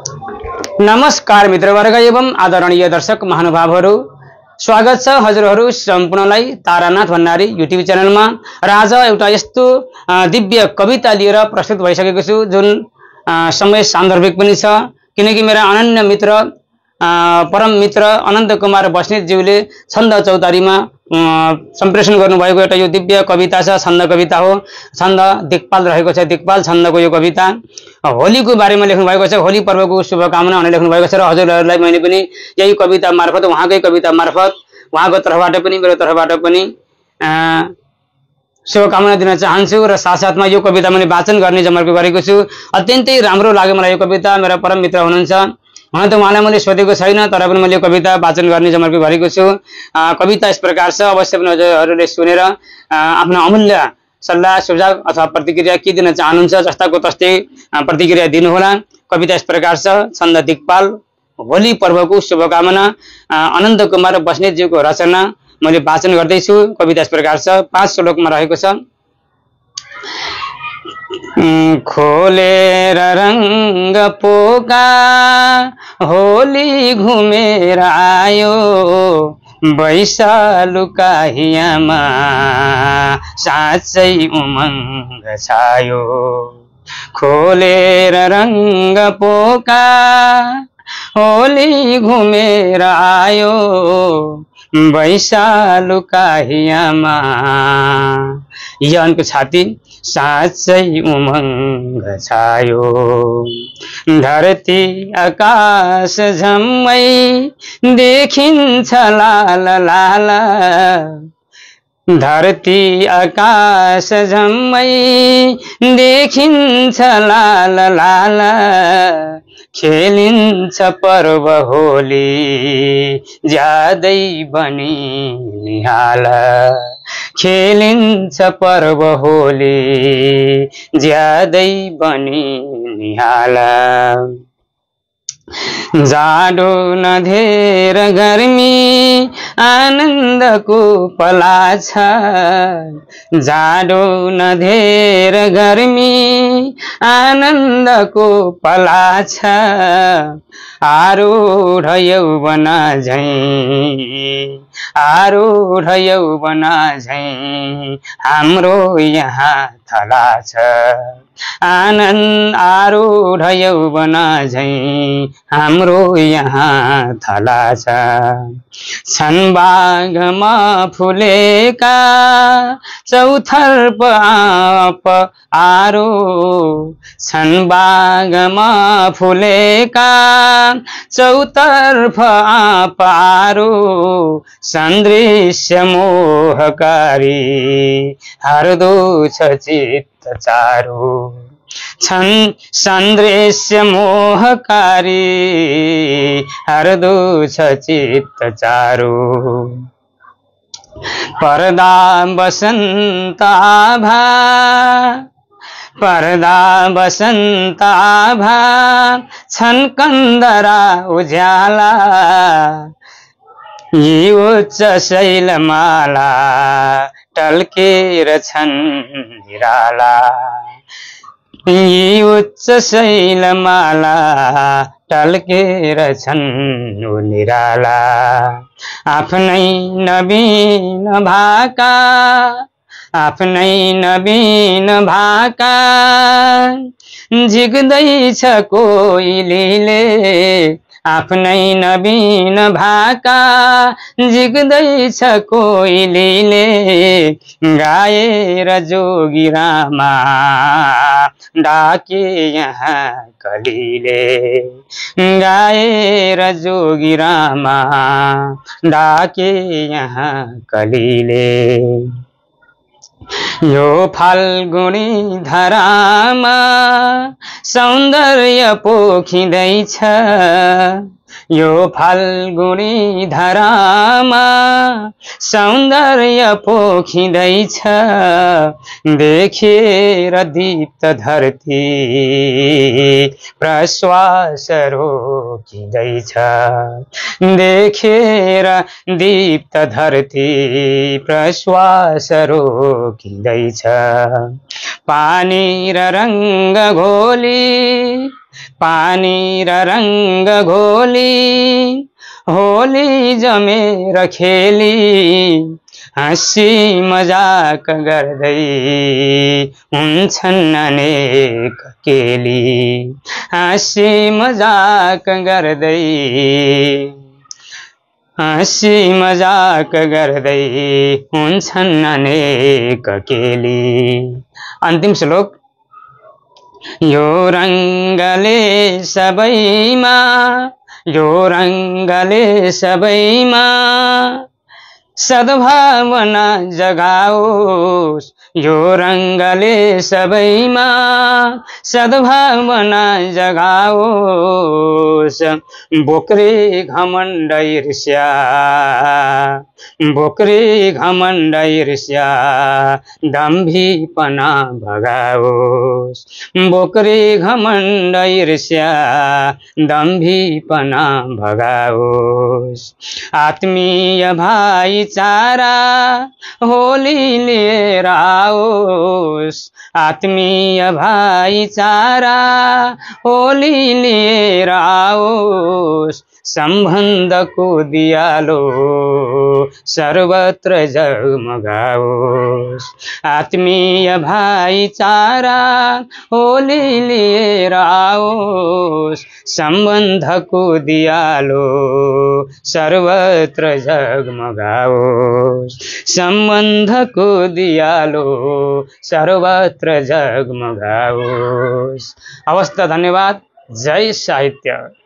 नमस्कार मित्रवर्ग एवं आदरणीय दर्शक महानुभावहरू, स्वागत छ हजुरहरू सम्पूर्णलाई तारानाथ भण्डारी युट्युब च्यानलमा। र आज एउटा यस्तो दिव्य कविता लिएर प्रस्तुत भइसकेको छु जुन समय सान्दर्भिक पनि छ, किनकि मेरा अनन्य मित्र परम मित्र अनन्त कुमार बस्नेतज्यूले छन्द चौतारीमा सम्प्रेषण गर्नुभएको एउटा यो दिव्य कविता छ। छन्द कविता हो, छन्द दिक्पाल रहेको छ। दिक्पाल छन्दको यो कविता होलीको बारेमा लेख्नु भएको छ। होली पर्वको शुभकामना भनेर लेख्नु भएको छ र हजुरहरूलाई मैले पनि यही कविता मार्फत, उहाँकै कविता मार्फत, उहाँको तर्फबाट पनि मेरो तर्फबाट पनि शुभकामना दिन चाहन्छु। र साथसाथमा यो कविता मैले वाचन गर्ने जमर्को गरेको छु। अत्यन्तै राम्रो लाग्यो मलाई यो कविता। मेरा परम मित्र हुनुहुन्छ, हुन त उहाँलाई मैले सोधेको छैन, तर पनि मैले कविता वाचन गर्ने जमर्को गरेको छु। कविता यस प्रकार छ, अवश्य पनि हजुरहरूले सुनेर आफ्नो अमूल्य सल्लाह सुझाव अथवा प्रतिक्रिया के दिन चाहनुहुन्छ जस्ताको तस्तै प्रतिक्रिया दिनुहोला। कविता यस प्रकार छ। छन्द दिक्पाल, होली पर्वको शुभकामना, अनन्त कुमार बस्नेतज्यूको रचना मैले वाचन गर्दैछु। कविता यस प्रकार छ, 5 श्लोकमा रहेको छ। खोलेर रंग पोका होली घुमेर आयो, वैशालु काहियामा साँच्चै उमङ्ग छायो। खोलेर रंग पोका होली घुमेर आयो, वैशालु काहियामा यनको छाती साँच्चै उमङ्ग छायो। धरती आकाश झम्मै देखिन्छ लाल लाल, धरती आकाश झम्मै देखिन्छ लाल लाल। खेलिन्छ पर्व होली ज्यादै बनी निहाल, खेलिन्छ पर्व होली ज्यादै बनी निहाल। जाडो नधेर गर्मी आनन्दको पला छ, जाडो नधेर गर्मी आनन्दको पला छ। आरूढ यौवन झैं, आरूढ यौवन झैं हाम्रो यहाँ थला छ। आनन्द आरूढ यौवन झैं हाम्रो यहाँ थला छ। छन् बागमा फुलेका चौथर्प आप आरो, छन् बागमा फुलेका चौतर्फ आप आरो। सन्दृश्य मोहकारी हरदो छ चित्त चारो, छन् सन्दृश्य मोहकारी हरदो छ चित्त चारो। पर्दा बसन्त आभा, पर्दा बसन्त आभा छन् कन्दरा उज्याला। यी उच्च शैलमाला टल्केर छन् निराला, यी उच्च शैलमाला टल्केर छन् निराला। आफ्नै नवीन भाका, आफ्नै नवीन भाका झिक्दैछ कोइलीले, आफ्नै नवीन भाका झिक्दैछ कोइलीले। गाएर जोगिरामा डाके यहाँ कलीले, गाएर जोगिरामा डाके यहाँ कलीले। यो फाल्गुनी धरामा सौन्दर्य पोखिँदैछ, यो फाल्गुनी धरामा सौन्दर्य पोखिँदैछ। देखेर दीप्त धरती प्रश्वास रोकिँदैछ, देखेर दीप्त धरती प्रश्वास रोकिँदैछ। पानी र रंग घोली, पानी र रंग घोली, होली जमेर खेली, हाँसी मजाक गर्दै हुन्छन् अनेक केली, हाँसी मजाक गर्दै, हाँसी मजाक गर्दै हुन्छन् अनेक केली। अन्तिम श्लोक। यो रंगले सबैमा, यो रंगले सबैमा सद्भावना जगाओस्, यो रंगले सबैमा सद्भावना जगाओस्। बोक्रे घमण्ड ईर्ष्या, बोक्रे घमण्ड ईर्ष्या दम्भीपना भगाओस्, बोक्रे घमण्ड ईर्ष्या दम्भीपना भगाओस्। आत्मीय भाईचारा होली लिएर आओस्, आत्मीय भाईचारा होली लिएर आओस्। सम्बन्धको दियालो सर्वत्र जगमगाओस्, आत्मीय भाईचारा होली लिएर आओस्। सम्बन्धको दियालो सर्वत्र जगमगाओस्, सम्बन्धको दियालो सर्वत्र जगमगाओस्। हवस् त, धन्यवाद। जय साहित्य।